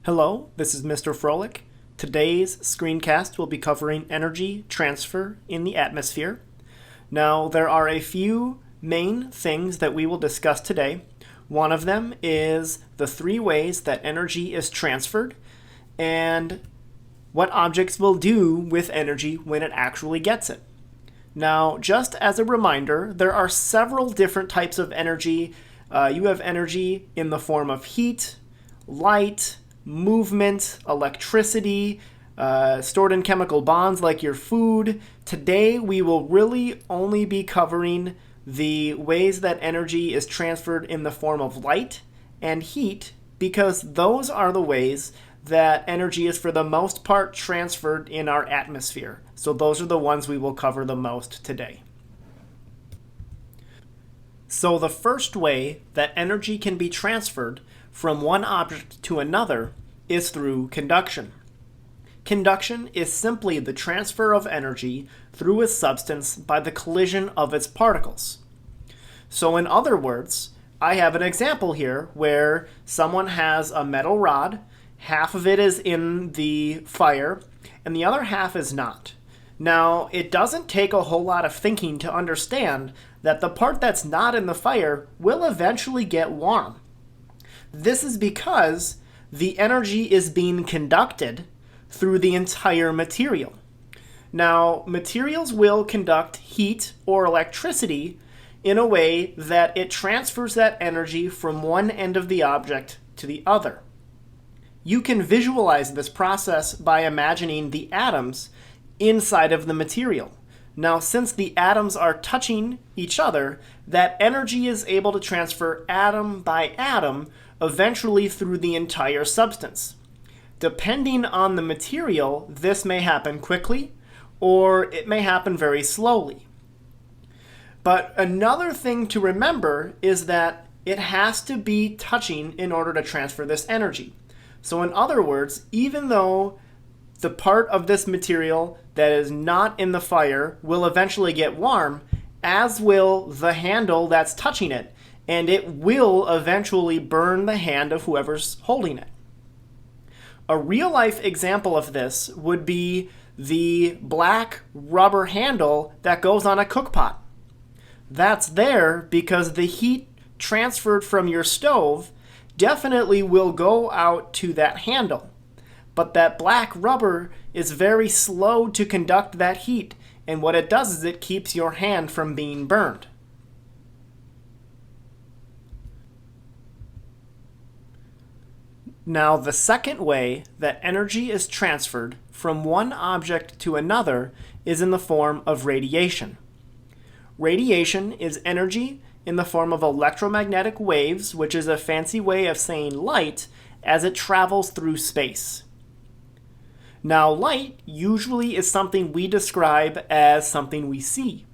Hello, this is Mr. Froelich. Today's screencast will be covering energy transfer in the atmosphere. Now, there are a few main things that we will discuss today. One of them is the three ways that energy is transferred and what objects will do with energy when it actually gets it. Now, just as a reminder, there are several different types of energy. You have energy in the form of heat, light, movement, electricity, stored in chemical bonds like your food. Today we will really only be covering the ways that energy is transferred in the form of light and heat, because those are the ways that energy is for the most part transferred in our atmosphere. So those are the ones we will cover the most today. So the first way that energy can be transferred from one object to another is through conduction. Conduction is simply the transfer of energy through a substance by the collision of its particles. So in other words, I have an example here where someone has a metal rod, half of it is in the fire, and the other half is not. Now, it doesn't take a whole lot of thinking to understand that the part that's not in the fire will eventually get warm. This is because the energy is being conducted through the entire material. Now, materials will conduct heat or electricity in a way that it transfers that energy from one end of the object to the other. You can visualize this process by imagining the atoms inside of the material. Now, since the atoms are touching each other, that energy is able to transfer atom by atom eventually through the entire substance. Depending on the material, this may happen quickly or it may happen very slowly. But another thing to remember is that it has to be touching in order to transfer this energy. So in other words, even though the part of this material that is not in the fire will eventually get warm, as will the handle that's touching it, and it will eventually burn the hand of whoever's holding it. A real-life example of this would be the black rubber handle that goes on a cookpot. That's there because the heat transferred from your stove definitely will go out to that handle. But that black rubber is very slow to conduct that heat, and what it does is it keeps your hand from being burned. Now, the second way that energy is transferred from one object to another is in the form of radiation. Radiation is energy in the form of electromagnetic waves, which is a fancy way of saying light, as it travels through space. Now, light usually is something we describe as something we see.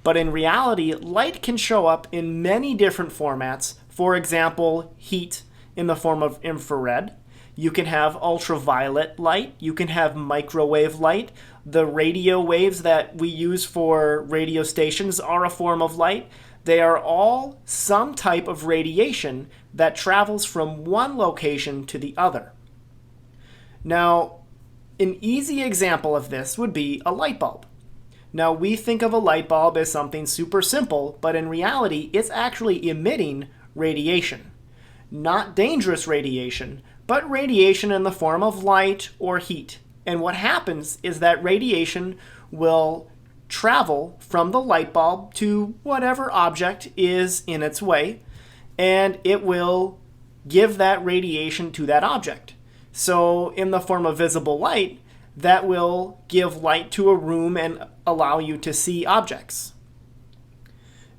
But in reality, light can show up in many different formats. For example, heat in the form of infrared. You can have ultraviolet light. You can have microwave light. The radio waves that we use for radio stations are a form of light. They are all some type of radiation that travels from one location to the other. Now, an easy example of this would be a light bulb. Now, we think of a light bulb as something super simple, but in reality, it's actually emitting radiation. Not dangerous radiation, but radiation in the form of light or heat. And what happens is that radiation will travel from the light bulb to whatever object is in its way, and it will give that radiation to that object. So in the form of visible light, that will give light to a room and allow you to see objects.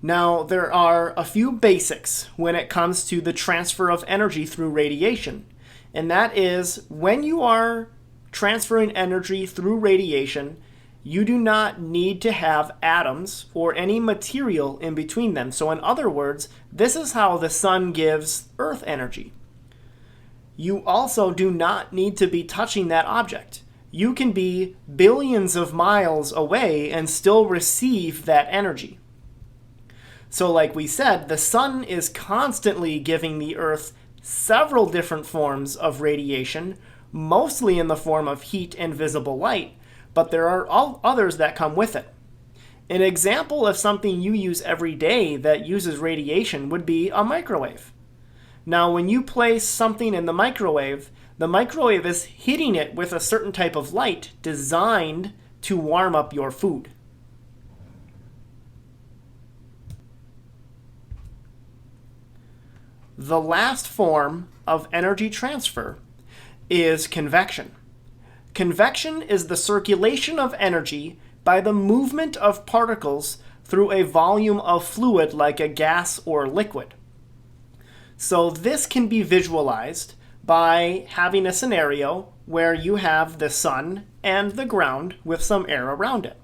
Now, there are a few basics when it comes to the transfer of energy through radiation, and that is when you are transferring energy through radiation, you do not need to have atoms or any material in between them. So in other words, this is how the sun gives Earth energy. You also do not need to be touching that object. You can be billions of miles away and still receive that energy. So like we said, the sun is constantly giving the Earth several different forms of radiation, mostly in the form of heat and visible light, but there are all others that come with it. An example of something you use every day that uses radiation would be a microwave. Now, when you place something in the microwave is hitting it with a certain type of light designed to warm up your food. The last form of energy transfer is convection. Convection is the circulation of energy by the movement of particles through a volume of fluid like a gas or liquid. So this can be visualized by having a scenario where you have the sun and the ground with some air around it.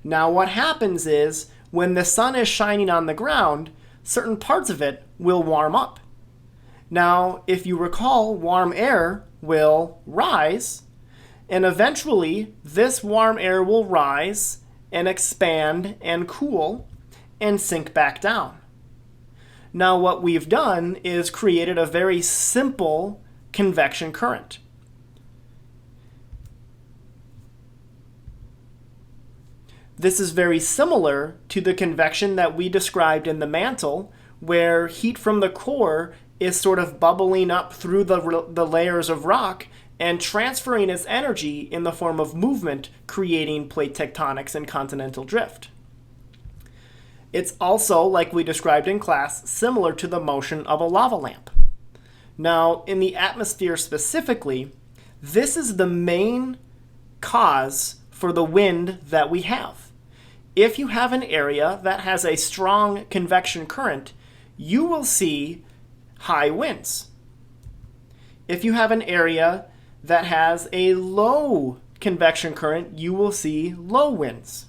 Now what happens is when the sun is shining on the ground, certain parts of it will warm up. Now, if you recall, warm air will rise, and eventually this warm air will rise and expand and cool and sink back down. Now what we've done is created a very simple convection current. This is very similar to the convection that we described in the mantle, where heat from the core is sort of bubbling up through the layers of rock and transferring its energy in the form of movement, creating plate tectonics and continental drift. It's also, like we described in class, similar to the motion of a lava lamp. Now, in the atmosphere specifically, this is the main cause for the wind that we have. If you have an area that has a strong convection current, you will see high winds. If you have an area that has a low convection current, you will see low winds.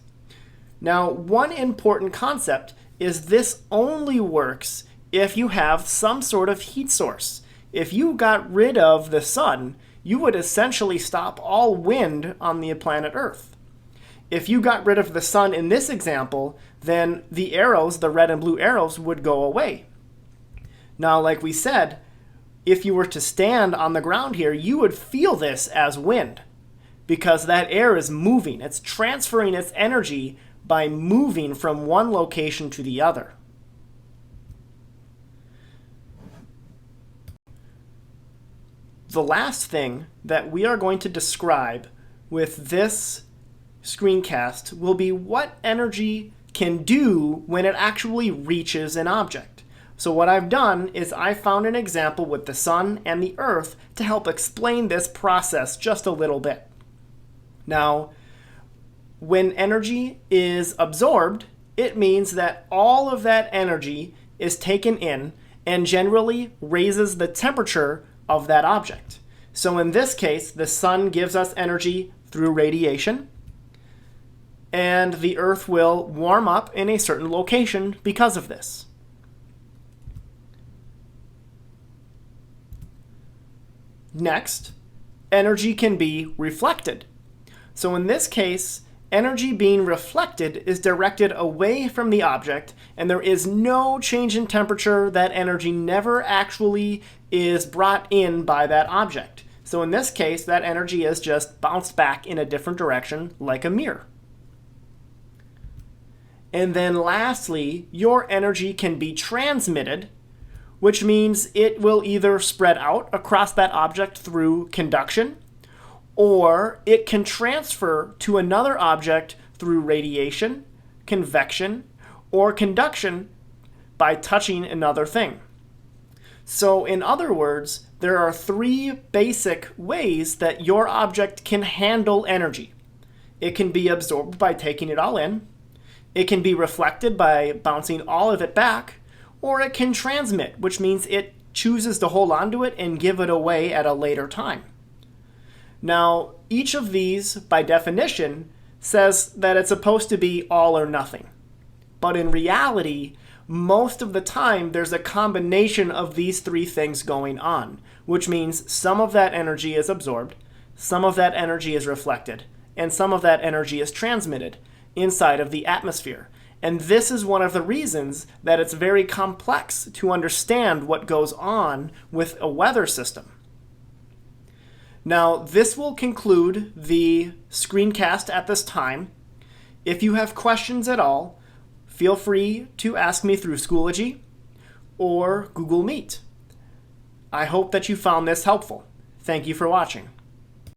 Now, one important concept is this only works if you have some sort of heat source. If you got rid of the sun, you would essentially stop all wind on the planet Earth. If you got rid of the sun in this example, then the arrows, the red and blue arrows, would go away. Now, like we said, if you were to stand on the ground here, you would feel this as wind because that air is moving. It's transferring its energy by moving from one location to the other. The last thing that we are going to describe with this screencast will be what energy can do when it actually reaches an object. So what I've done is I found an example with the sun and the earth to help explain this process just a little bit. Now, when energy is absorbed, it means that all of that energy is taken in and generally raises the temperature of that object. So in this case, the sun gives us energy through radiation, and the earth will warm up in a certain location because of this. Next, energy can be reflected. So in this case, energy being reflected is directed away from the object, and there is no change in temperature. That energy never actually is brought in by that object. So in this case, that energy is just bounced back in a different direction like a mirror. And then lastly, your energy can be transmitted, which means it will either spread out across that object through conduction, or it can transfer to another object through radiation, convection, or conduction by touching another thing. So in other words, there are three basic ways that your object can handle energy. It can be absorbed by taking it all in, it can be reflected by bouncing all of it back, or it can transmit, which means it chooses to hold on to it and give it away at a later time. Now, each of these, by definition, says that it's supposed to be all or nothing. But in reality, most of the time, there's a combination of these three things going on, which means some of that energy is absorbed, some of that energy is reflected, and some of that energy is transmitted inside of the atmosphere. And this is one of the reasons that it's very complex to understand what goes on with a weather system. Now, this will conclude the screencast at this time. If you have questions at all, feel free to ask me through Schoology or Google Meet. I hope that you found this helpful. Thank you for watching.